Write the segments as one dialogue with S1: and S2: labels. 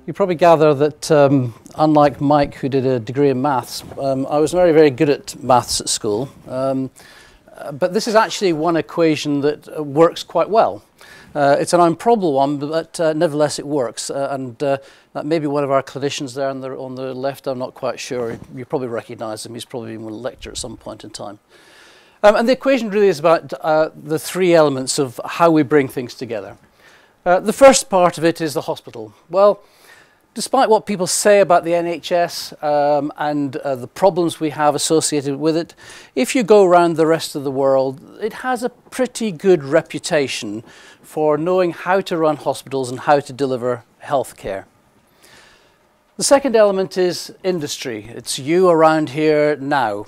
S1: You probably gather that unlike Mike, who did a degree in maths, I was very, very good at maths at school. But this is actually one equation that works quite well. It's an improbable one, but nevertheless it works. That may be one of our clinicians there on the left. I'm not quite sure. You probably recognise him. He's probably been a lecturer at some point in time. And the equation really is about the three elements of how we bring things together. The first part of it is the hospital. Well, despite what people say about the NHS and the problems we have associated with it, if you go around the rest of the world, it has a pretty good reputation for knowing how to run hospitals and how to deliver healthcare. The second element is industry. It's you around here now.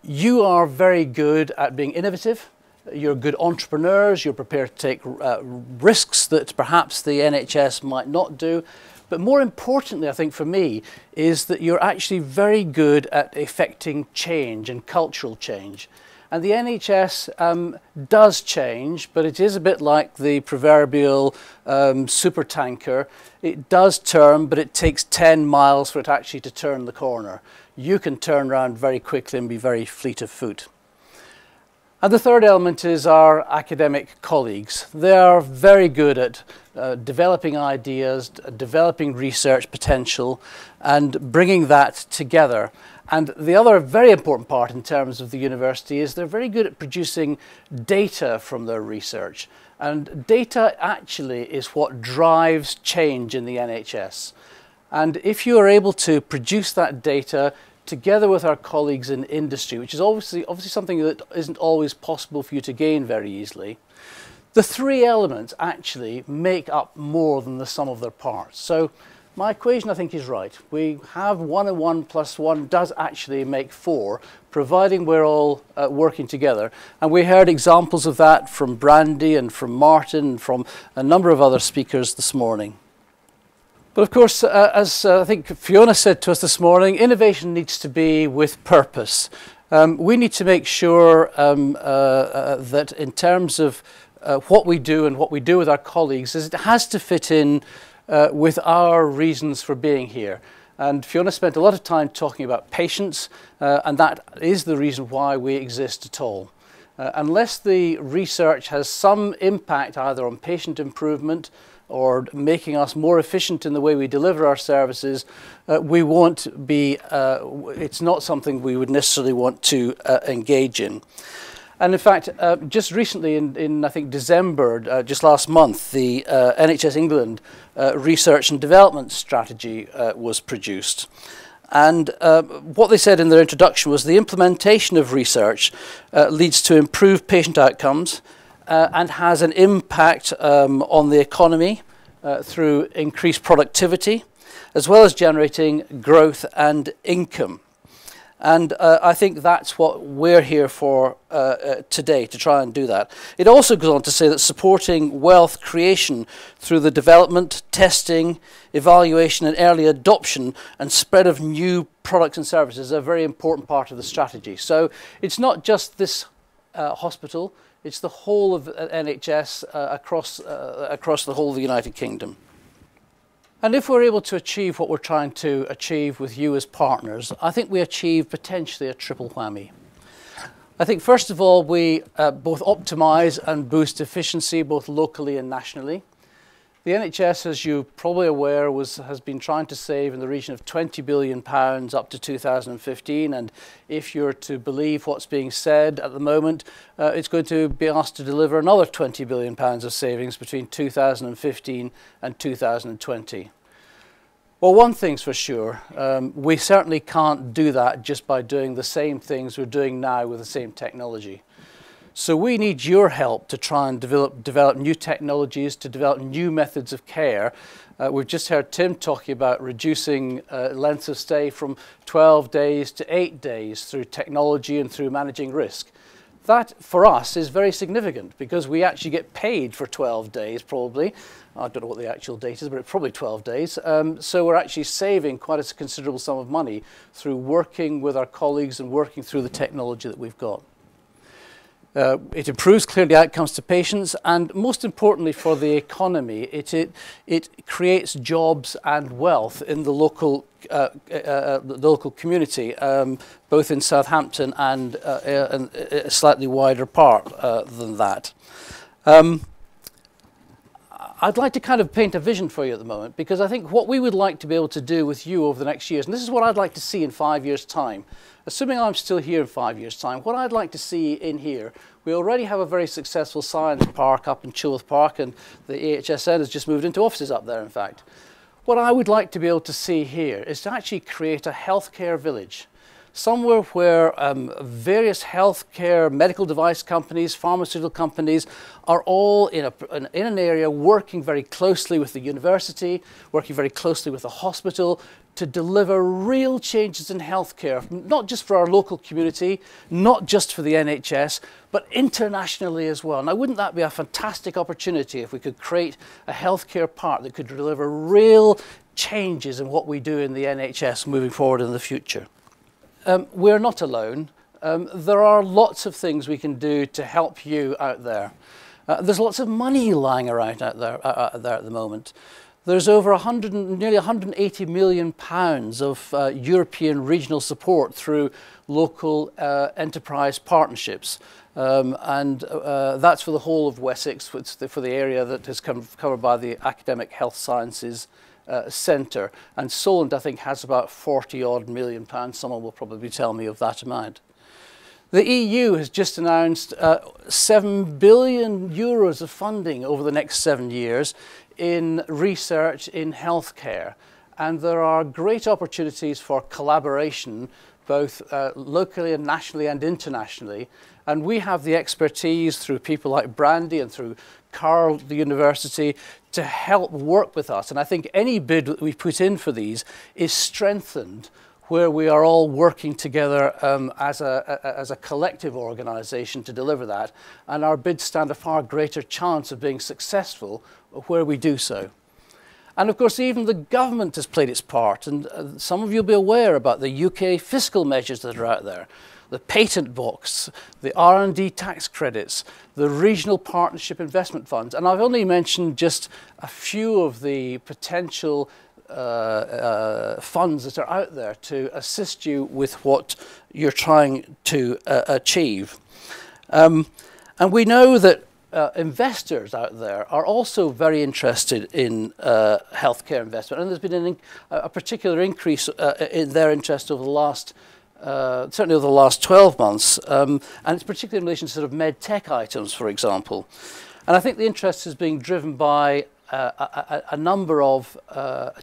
S1: You are very good at being innovative. You're good entrepreneurs. You're prepared to take risks that perhaps the NHS might not do. But more importantly, I think for me, is that you're actually very good at effecting change and cultural change. And the NHS does change, but it is a bit like the proverbial supertanker. It does turn, but it takes 10 miles for it actually to turn the corner. You can turn around very quickly and be very fleet of foot. And the third element is our academic colleagues. They are very good at developing ideas, developing research potential, and bringing that together. And the other very important part in terms of the university is they're very good at producing data from their research. And data actually is what drives change in the NHS. And if you are able to produce that data together with our colleagues in industry, which is obviously something that isn't always possible for you to gain very easily, the three elements actually make up more than the sum of their parts. So my equation, I think, is right. We have 1 and 1 plus 1 does actually make 4, providing we're all working together. And we heard examples of that from Brandy and from Martin and from a number of other speakers this morning. But of course, as I think Fiona said to us this morning, innovation needs to be with purpose. We need to make sure that in terms of what we do and what we do with our colleagues, is it has to fit in with our reasons for being here. And Fiona spent a lot of time talking about patients, and that is the reason why we exist at all. Unless the research has some impact either on patient improvement or making us more efficient in the way we deliver our services, we won't be, it's not something we would necessarily want to engage in. And in fact, just recently in I think December, just last month, the NHS England Research and Development Strategy was produced. And what they said in their introduction was the implementation of research leads to improved patient outcomes, and has an impact on the economy through increased productivity, as well as generating growth and income. And I think that's what we're here for today, to try and do that. It also goes on to say that supporting wealth creation through the development, testing, evaluation and early adoption and spread of new products and services is a very important part of the strategy. So it's not just this hospital, it's the whole of NHS across the whole of the United Kingdom. And if we're able to achieve what we're trying to achieve with you as partners, I think we achieve potentially a triple whammy. I think first of all, we both optimise and boost efficiency both locally and nationally. The NHS, as you're probably aware, has been trying to save in the region of £20 billion up to 2015, and if you're to believe what's being said at the moment, it's going to be asked to deliver another £20 billion of savings between 2015 and 2020. Well, one thing's for sure, we certainly can't do that just by doing the same things we're doing now with the same technology. So we need your help to try and develop new technologies, to develop new methods of care. We've just heard Tim talking about reducing lengths of stay from 12 days to 8 days through technology and through managing risk. That, for us, is very significant because we actually get paid for 12 days, probably. I don't know what the actual date is, but it's probably 12 days. So we're actually saving quite a considerable sum of money through working with our colleagues and working through the technology that we've got. It improves clearly outcomes to patients, and most importantly for the economy, it creates jobs and wealth in the local community, both in Southampton and a slightly wider part than that. I'd like to kind of paint a vision for you at the moment, because I think what we would like to be able to do with you over the next years, and this is what I'd like to see in 5 years' time, assuming I'm still here in 5 years' time, what I'd like to see in here, we already have a very successful science park up in Chilworth Park, and the AHSN has just moved into offices up there, in fact. What I would like to be able to see here is to actually create a healthcare village, somewhere where various healthcare, medical device companies, pharmaceutical companies are all in an area working very closely with the university, working very closely with the hospital to deliver real changes in healthcare, not just for our local community, not just for the NHS, but internationally as well. Now, wouldn't that be a fantastic opportunity if we could create a healthcare part that could deliver real changes in what we do in the NHS moving forward in the future? We're not alone. There are lots of things we can do to help you out there. There's lots of money lying around out there at the moment. There's over nearly 180 million pounds of European regional support through local enterprise partnerships. That's for the whole of Wessex, for the area that is covered by the Academic Health Sciences Centre, and Solent, I think, has about 40-odd million pounds. Someone will probably tell me of that amount. The EU has just announced 7 billion euros of funding over the next 7 years in research in healthcare, and there are great opportunities for collaboration both locally and nationally and internationally, and we have the expertise through people like Brandy and through Carl, the university, to help work with us. And I think any bid that we put in for these is strengthened where we are all working together as a collective organisation to deliver that, and our bids stand a far greater chance of being successful where we do so. And of course, even the government has played its part, and some of you will be aware about the UK fiscal measures that are out there. The patent box, the R&D tax credits, the regional partnership investment funds. And I've only mentioned just a few of the potential funds that are out there to assist you with what you're trying to achieve. And we know that investors out there are also very interested in healthcare investment, and there's been a particular increase in their interest over the last certainly over the last 12 months, and it's particularly in relation to sort of med tech items, for example. And I think the interest is being driven by a number of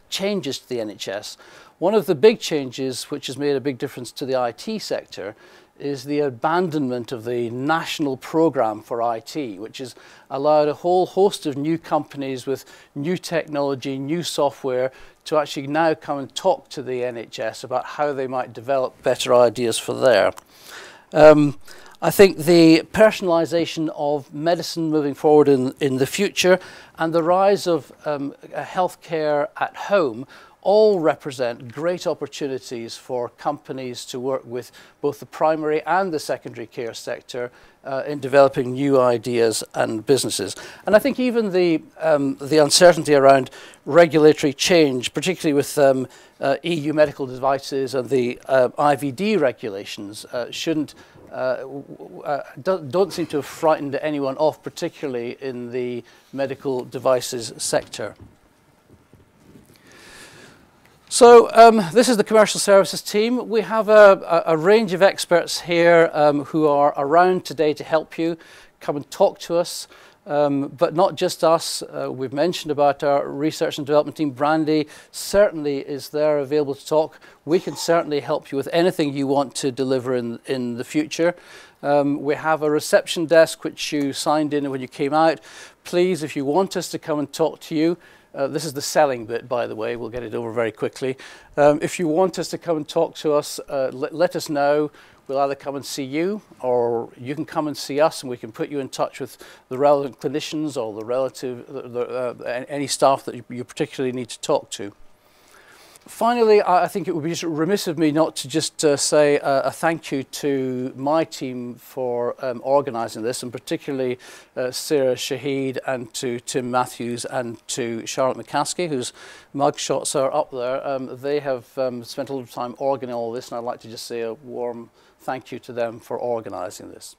S1: changes to the NHS. One of the big changes, which has made a big difference to the IT sector, is the abandonment of the national programme for IT, which has allowed a whole host of new companies with new technology, new software, to actually now come and talk to the NHS about how they might develop better ideas for there. I think the personalisation of medicine moving forward in the future and the rise of healthcare at home all represent great opportunities for companies to work with both the primary and the secondary care sector in developing new ideas and businesses. And I think even the uncertainty around regulatory change, particularly with EU medical devices and the IVD regulations, don't seem to have frightened anyone off, particularly in the medical devices sector. So this is the commercial services team. We have a range of experts here who are around today to help you. Come and talk to us, but not just us. We've mentioned about our research and development team. Brandy certainly is there available to talk. We can certainly help you with anything you want to deliver in the future. We have a reception desk which you signed in when you came out. Please, if you want us to come and talk to you, this is the selling bit, by the way. We'll get it over very quickly. If you want us to come and talk to us, let us know. We'll either come and see you, or you can come and see us, and we can put you in touch with the relevant clinicians or the any staff that you particularly need to talk to. Finally, I think it would be just remiss of me not to just say a thank you to my team for organising this, and particularly Sarah Shahid, and to Tim Matthews and to Charlotte McCaskey, whose mugshots are up there. They have spent a lot of time organising all this, and I'd like to just say a warm thank you to them for organising this.